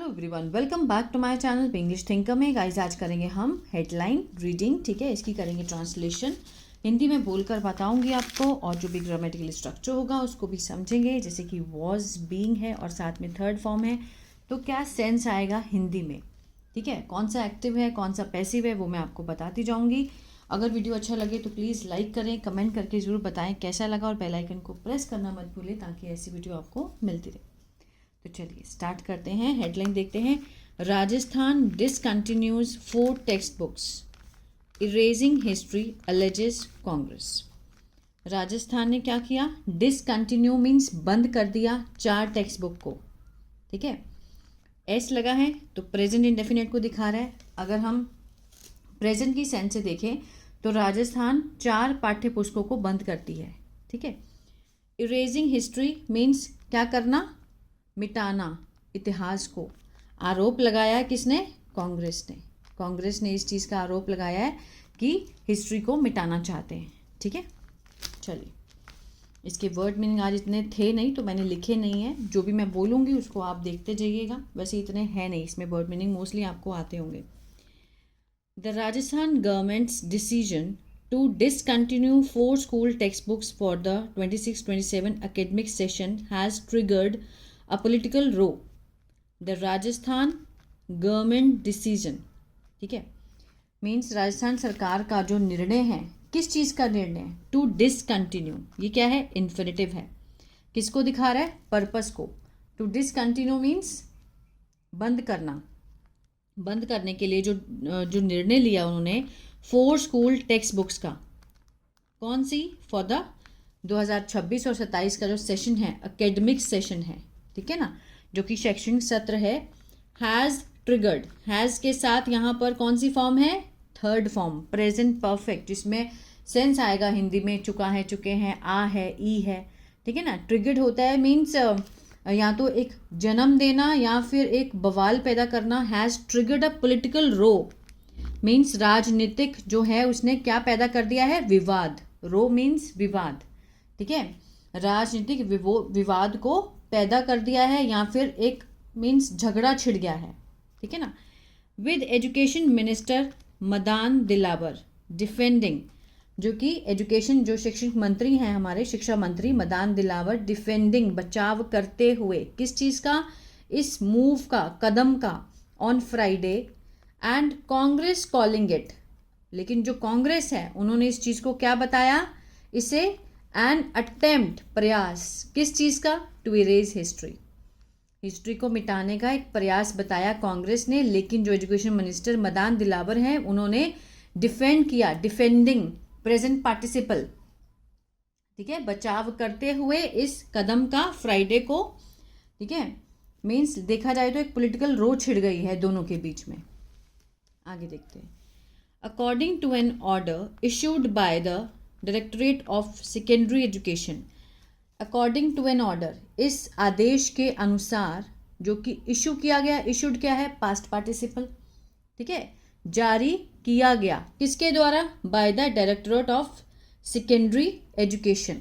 Hello everyone, welcome back to my channel English thinker में। Guys आज करेंगे हम हेडलाइन रीडिंग, ठीक है। इसकी करेंगे ट्रांसलेशन, हिंदी में बोलकर बताऊंगी आपको, और जो भी ग्रामेटिकल स्ट्रक्चर होगा उसको भी समझेंगे। जैसे कि वॉज, बीइंग है और साथ में थर्ड फॉर्म है, तो क्या सेंस आएगा हिंदी में, ठीक है। कौन सा एक्टिव है, कौन सा पैसिव है, वो मैं आपको बताती जाऊँगी। अगर वीडियो अच्छा लगे तो प्लीज़ लाइक करें, कमेंट करके ज़रूर बताएं कैसा लगा, और बेल आइकन को प्रेस करना मत भूलें ताकि ऐसी वीडियो आपको मिलती रहे। तो चलिए स्टार्ट करते हैं। हेडलाइन देखते हैं। Rajasthan discontinues 4 textbooks, erasing history alleges Congress. Rajasthan ने क्या किया? डिसकंटिन्यू मीन्स बंद कर दिया 4 टेक्स्ट बुक को, ठीक है। एस लगा है तो प्रेजेंट इंडेफिनिट को दिखा रहा है। अगर हम प्रेजेंट की सेंस से देखें तो राजस्थान 4 पाठ्य पुस्तकों को बंद करती है, ठीक है। इरेजिंग हिस्ट्री मीन्स क्या करना? मिटाना इतिहास को। आरोप लगाया है किसने? कांग्रेस ने। कांग्रेस ने इस चीज़ का आरोप लगाया है कि हिस्ट्री को मिटाना चाहते हैं, ठीक है। चलिए, इसके वर्ड मीनिंग आज इतने थे नहीं तो मैंने लिखे नहीं हैं। जो भी मैं बोलूँगी उसको आप देखते जाइएगा। वैसे इतने हैं नहीं इसमें वर्ड मीनिंग, मोस्टली आपको आते होंगे। The Rajasthan governments decision to discontinue 4 school textbooks for the 26-27 academic session has triggered a political row. The Rajasthan government decision, ठीक है, मीन्स राजस्थान सरकार का जो निर्णय है, किस चीज़ का निर्णय? टू डिसकंटिन्यू, ये क्या है? इन्फिनिटिव है। किसको दिखा रहा है? पर्पस को। टू डिसकंटिन्यू मीन्स बंद करना। बंद करने के लिए जो निर्णय लिया उन्होंने 4 स्कूल टेक्स्ट बुक्स का। कौन सी? फॉर द 2026 और 27 का जो सेशन है, एकेडमिक सेशन है, ठीक है ना, जो कि शैक्षणिक सत्र है। हैज़ ट्रिगर्ड, हैज़ के साथ यहाँ पर कौन सी फॉर्म है? थर्ड फॉर्म, प्रेजेंट परफेक्ट, जिसमें सेंस आएगा हिंदी में चुका है, चुके हैं, आ है, ई है, ठीक है ना। ट्रिगर्ड होता है मीन्स या तो एक जन्म देना या फिर एक बवाल पैदा करना। Has triggered a political row means राजनीतिक जो है उसने क्या पैदा कर दिया है? विवाद। रो मीन्स विवाद, ठीक है। राजनीतिक विवाद को पैदा कर दिया है, या फिर एक मीन्स झगड़ा छिड़ गया है, ठीक है ना। With education minister Madan Dilawar defending, जो कि एजुकेशन जो शिक्षक मंत्री हैं हमारे, शिक्षा मंत्री मदान दिलावर, डिफेंडिंग बचाव करते हुए किस चीज़ का? इस मूव का, कदम का, on Friday, and Congress calling it, लेकिन जो कांग्रेस है उन्होंने इस चीज़ को क्या बताया? इसे एन अटेम्प्ट, प्रयास, किस चीज़ का? टू इरेज हिस्ट्री, हिस्ट्री को मिटाने का एक प्रयास बताया कांग्रेस ने। लेकिन जो एजुकेशन मिनिस्टर मदान दिलावर हैं उन्होंने डिफेंड किया, डिफेंडिंग प्रेजेंट पार्टिसिपल, ठीक है, बचाव करते हुए इस कदम का, फ्राइडे को, ठीक है। मीन्स देखा जाए तो एक पॉलिटिकल रो छिड़ गई है दोनों के बीच में। आगे देखते हैं। According to an order issued by the directorate of secondary education, according to an order, इस आदेश के अनुसार, जो कि इशू किया गया, इशूड क्या है? पास्ट पार्टिसिपल, ठीक है, जारी किया गया, किसके द्वारा? Bye the directorate of secondary education,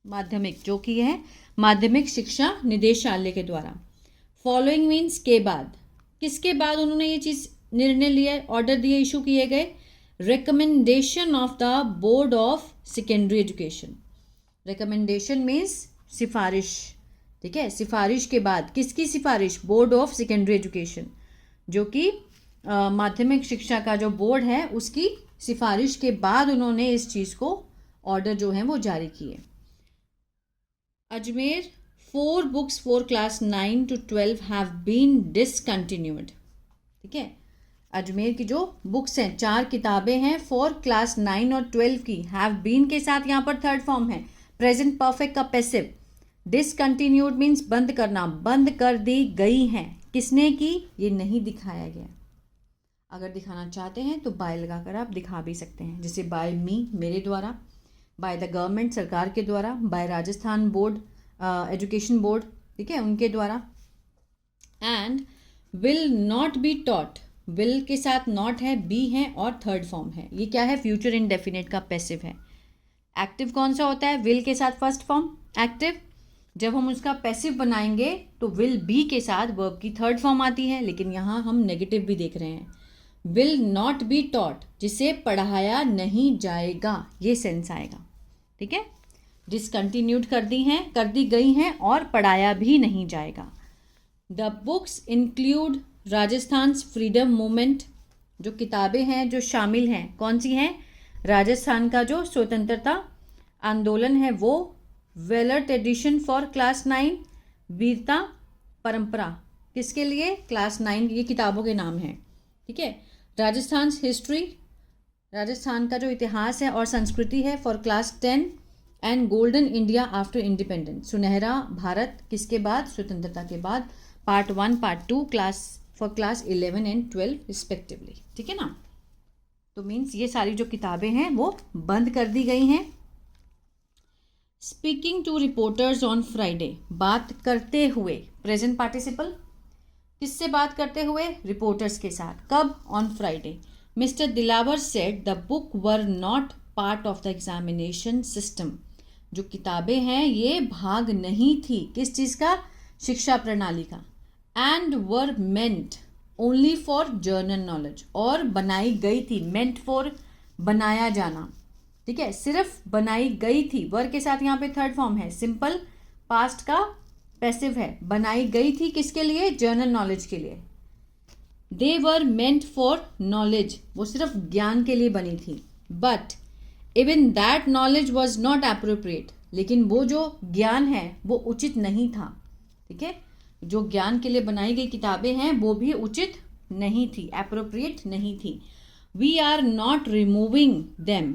माध्यमिक, जो कि है माध्यमिक शिक्षा निदेशालय के द्वारा। फॉलोइंग मीन्स के बाद, किसके बाद उन्होंने ये चीज़ निर्णय लिया, ऑर्डर दिए, इशू किए गए? Recommendation of the board of secondary education. Recommendation means सिफारिश, ठीक है, सिफारिश के बाद, किसकी सिफारिश? बोर्ड ऑफ सेकेंडरी एजुकेशन, जो कि माध्यमिक शिक्षा का जो बोर्ड है उसकी सिफारिश के बाद उन्होंने इस चीज़ को, ऑर्डर जो है वो जारी किए। Ajmer 4 books for class 9 to 12 have been discontinued, ठीक है। अजमेर की जो बुक्स हैं, 4 किताबें हैं फॉर क्लास 9 और 12 की, हैव बीन के साथ यहाँ पर थर्ड फॉर्म है, प्रेजेंट परफेक्ट का पैसिव। डिसकंटिन्यूड मीन्स बंद करना, बंद कर दी गई हैं। किसने की? ये नहीं दिखाया गया। अगर दिखाना चाहते हैं तो बाय लगाकर आप दिखा भी सकते हैं, जैसे बाय मी, मेरे द्वारा, बाय द गवर्नमेंट, सरकार के द्वारा, by Rajasthan board, education board, ठीक है, उनके द्वारा। And will not be taught, will के साथ नॉट है, बी है और थर्ड फॉर्म है। ये क्या है? फ्यूचर इंडेफिनिट का पैसिव है। एक्टिव कौन सा होता है? विल के साथ फर्स्ट फॉर्म एक्टिव, जब हम उसका पैसिव बनाएंगे तो विल बी के साथ वर्ब की थर्ड फॉर्म आती है, लेकिन यहाँ हम नेगेटिव भी देख रहे हैं। विल नॉट बी टॉट, जिसे पढ़ाया नहीं जाएगा, ये सेंस आएगा। ठीक है, डिसकंटिन्यूड कर दी गई हैं और पढ़ाया भी नहीं जाएगा। The books include Rajasthan freedom movement, जो किताबें हैं जो शामिल हैं कौन सी हैं, राजस्थान का जो स्वतंत्रता आंदोलन है वो, वेलर ट्रेडिशन फॉर क्लास 9, वीरता परंपरा किसके लिए, क्लास 9, ये किताबों के नाम हैं। ठीक है, राजस्थान हिस्ट्री, राजस्थान का जो इतिहास है और संस्कृति है, for class 10, and golden India after independence, सुनहरा भारत किसके बाद, स्वतंत्रता के बाद, part 1 part 2 for class 11 and 12 respectively. ठीक है ना, तो मीन्स ये सारी जो किताबें हैं वो बंद कर दी गई हैं। Speaking to reporters on Friday, बात करते हुए, प्रेजेंट पार्टिसिपल, किससे बात करते हुए, रिपोर्टर्स के साथ, कब, on Friday. Mister Dilawar said the book were not part of the examination system, जो किताबें हैं ये भाग नहीं थी किस चीज़ का, शिक्षा प्रणाली का, and were meant only for general knowledge, और बनाई गई थी, मेंट फॉर बनाया जाना। ठीक है, सिर्फ बनाई गई थी, वर्ब के साथ यहाँ पे थर्ड फॉर्म है, सिंपल पास्ट का पैसिव है, बनाई गई थी किसके लिए, जर्नल नॉलेज के लिए। दे वर मेंट फॉर नॉलेज, वो सिर्फ ज्ञान के लिए बनी थी, but even that knowledge was not appropriate, लेकिन वो जो ज्ञान है वो उचित नहीं था। ठीक है, जो ज्ञान के लिए बनाई गई किताबें हैं वो भी उचित नहीं थी, एप्रोप्रिएट नहीं थी। We are not removing them,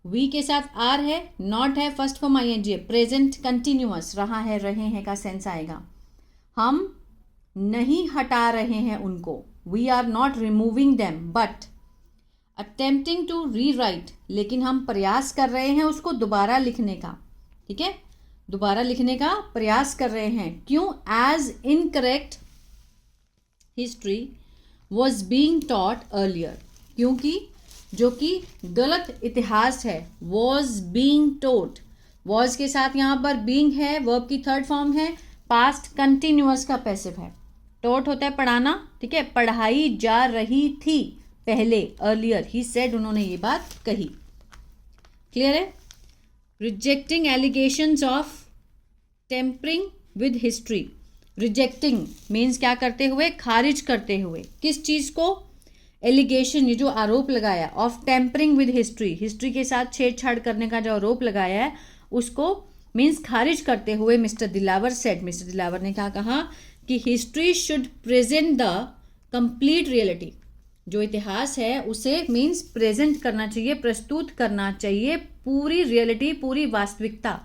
we के साथ आर है, नॉट है, first form ING, present continuous, रहा है, रहे हैं का सेंस आएगा। हम नहीं हटा रहे हैं उनको, we are not removing them, but attempting to rewrite, लेकिन हम प्रयास कर रहे हैं उसको दोबारा लिखने का। ठीक है, दोबारा लिखने का प्रयास कर रहे हैं, क्यों, as incorrect history was being taught earlier, क्योंकि जो कि गलत इतिहास है, वॉज बींग टोट, वॉज के साथ यहाँ पर बींग है, वर्ब की थर्ड फॉर्म है, पास्ट कंटिन्यूअस का पैसिव है, टोट होता है पढ़ाना। ठीक है, पढ़ाई जा रही थी पहले, अर्लियर, ही सेड, उन्होंने ये बात कही। क्लियर है। Rejecting allegations of tampering with history, rejecting means क्या करते हुए, खारिज करते हुए, किस चीज़ को, एलिगेशन, ये जो आरोप लगाया, of tampering with history, history के साथ छेड़छाड़ करने का जो आरोप लगाया है उसको मीन्स खारिज करते हुए mister Dilawar said, mister Dilawar ने क्या कहा कि history should present the complete reality, जो इतिहास है उसे मीन्स प्रेजेंट करना चाहिए, प्रस्तुत करना चाहिए पूरी रियलिटी, पूरी वास्तविकता।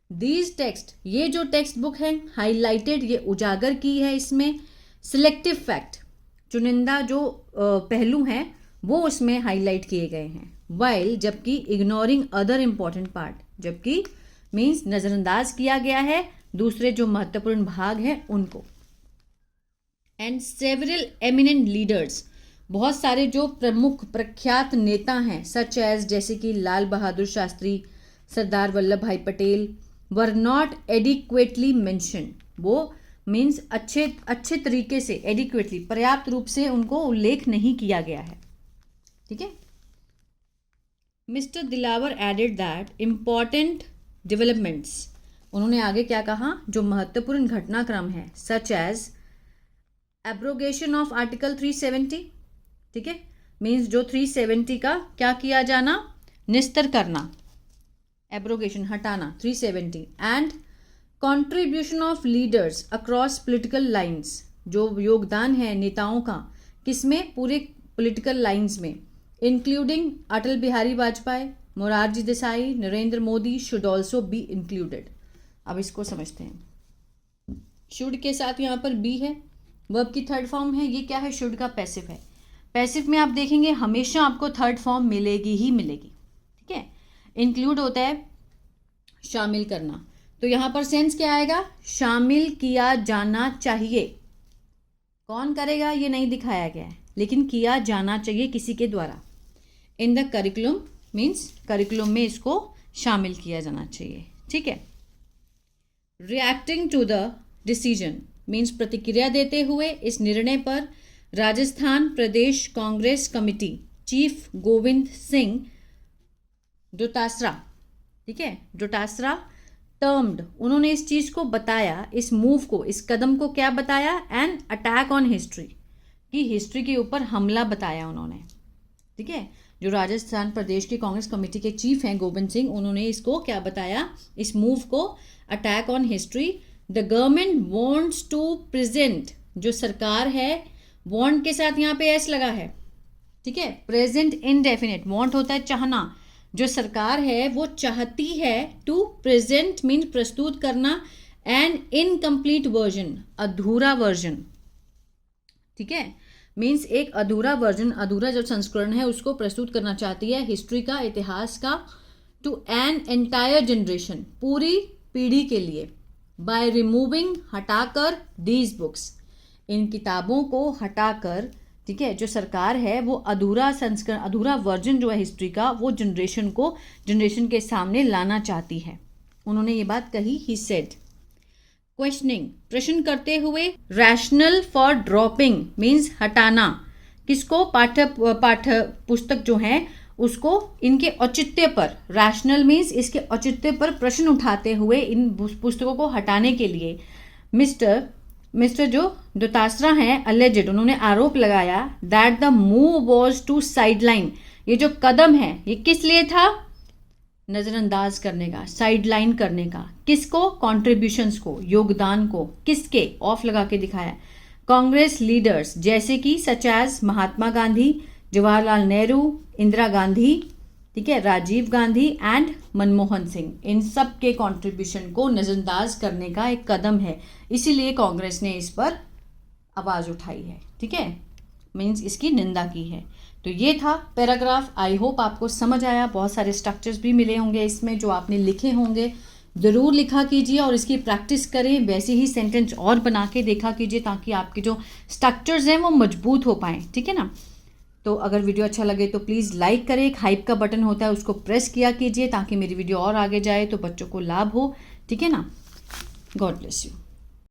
दीज टेक्स्ट, ये जो टेक्स्ट बुक है, हाईलाइटेड, ये उजागर की है इसमें, सिलेक्टिव फैक्ट, चुनिंदा जो पहलू हैं वो उसमें हाईलाइट किए गए हैं, वाइल, जबकि इग्नोरिंग अदर इम्पॉर्टेंट पार्ट, जबकि मीन्स नज़रअंदाज किया गया है दूसरे जो महत्वपूर्ण भाग हैं उनको। एंड सेवरल एमिनेंट लीडर्स, बहुत सारे जो प्रमुख प्रख्यात नेता हैं, सच एज, जैसे कि लाल बहादुर शास्त्री, सरदार वल्लभ भाई Patel, were not adequately mention, वो मीन्स अच्छे तरीके से, एडिक्वेटली, पर्याप्त रूप से उनको उल्लेख नहीं किया गया है। ठीक है। Mister Dilawar added that important developments, उन्होंने आगे क्या कहा, जो महत्वपूर्ण घटनाक्रम है, such as abrogation of article 370, ठीक है, मीन्स जो 370 का क्या किया जाना, निस्तर करना, एब्रोगेशन, हटाना, 370, and contribution of leaders across political lines, जो योगदान है नेताओं का किसमें, पूरे पॉलिटिकल लाइंस में, including Atal Bihari Vajpayee, Morarji Desai, Narendra Modi, should also be included. अब इसको समझते हैं। शुड के साथ यहाँ पर बी है, वर्ब की थर्ड फॉर्म है, ये क्या है, शुड का पैसिव है। पैसिव में आप देखेंगे हमेशा आपको थर्ड फॉर्म मिलेगी ही मिलेगी। ठीक है, इंक्लूड होता है शामिल करना, तो यहाँ पर सेंस क्या आएगा, शामिल किया जाना चाहिए, कौन करेगा ये नहीं दिखाया गया है, लेकिन किया जाना चाहिए किसी के द्वारा। In the curriculum means curriculum में इसको शामिल किया जाना चाहिए। ठीक है, reacting to the decision means प्रतिक्रिया देते हुए इस निर्णय पर राजस्थान प्रदेश कांग्रेस कमेटी चीफ गोविंद सिंह डोटासरा, ठीक है, डोटासरा टर्म्ड, उन्होंने इस चीज़ को बताया, इस मूव को, इस कदम को क्या बताया, एन अटैक ऑन हिस्ट्री, कि हिस्ट्री के ऊपर हमला बताया उन्होंने, ठीक है। जो राजस्थान प्रदेश की कांग्रेस कमेटी के चीफ हैं गोविंद सिंह, उन्होंने इसको क्या बताया, इस मूव को attack on history. The government wants to present, जो सरकार है, वांट के साथ यहाँ पे एस लगा है, ठीक है, प्रेजेंट इनडेफिनेट, वांट होता है चाहना, जो सरकार है वो चाहती है, टू प्रेजेंट मीन प्रस्तुत करना, एन इनकम्प्लीट वर्जन, अधूरा वर्जन, ठीक है, मीन्स एक अधूरा वर्जन, अधूरा जो संस्करण है उसको प्रस्तुत करना चाहती है हिस्ट्री का, इतिहास का, टू एन एंटायर जनरेशन, पूरी पीढ़ी के लिए, बाय रिमूविंग, हटाकर, दीज बुक्स, इन किताबों को हटाकर, ठीक है, जो सरकार है वो अधूरा संस्करण, अधूरा वर्जन जो है हिस्ट्री का, वो जनरेशन के सामने लाना चाहती है। उन्होंने ये बात कही, ही सेड। क्वेश्चनिंग, प्रश्न करते हुए, रैशनल फॉर ड्रॉपिंग मीन्स हटाना, किसको, पाठ्य पुस्तक जो है उसको इनके औचित्य पर, रैशनल मीन्स इसके औचित्य पर प्रश्न उठाते हुए इन पुस्तकों को हटाने के लिए मिस्टर जो डोटासरा हैं अलेजेड, उन्होंने आरोप लगाया that the move was to sideline, ये जो कदम है ये किस लिए था, नज़रअंदाज करने का, साइडलाइन करने का, किसको, कॉन्ट्रीब्यूशंस को, योगदान को, किसके, ऑफ लगा के दिखाया, कांग्रेस लीडर्स, जैसे कि सच एज महात्मा गांधी, जवाहरलाल नेहरू, इंदिरा गांधी, ठीक है, राजीव गांधी एंड मनमोहन सिंह, इन सब के कंट्रीब्यूशन को नज़रअंदाज करने का एक कदम है, इसीलिए कांग्रेस ने इस पर आवाज़ उठाई है, ठीक है, मीन्स इसकी निंदा की है। तो ये था पैराग्राफ, आई होप आपको समझ आया, बहुत सारे स्ट्रक्चर्स भी मिले होंगे इसमें जो आपने लिखे होंगे, ज़रूर लिखा कीजिए और इसकी प्रैक्टिस करें, वैसे ही सेंटेंस और बना के देखा कीजिए ताकि आपके जो स्ट्रक्चर्स हैं वो मजबूत हो पाएँ, ठीक है ना। तो अगर वीडियो अच्छा लगे तो प्लीज़ लाइक करें, एक हाइप का बटन होता है उसको प्रेस किया कीजिए ताकि मेरी वीडियो और आगे जाए तो बच्चों को लाभ हो, ठीक है ना। God bless you.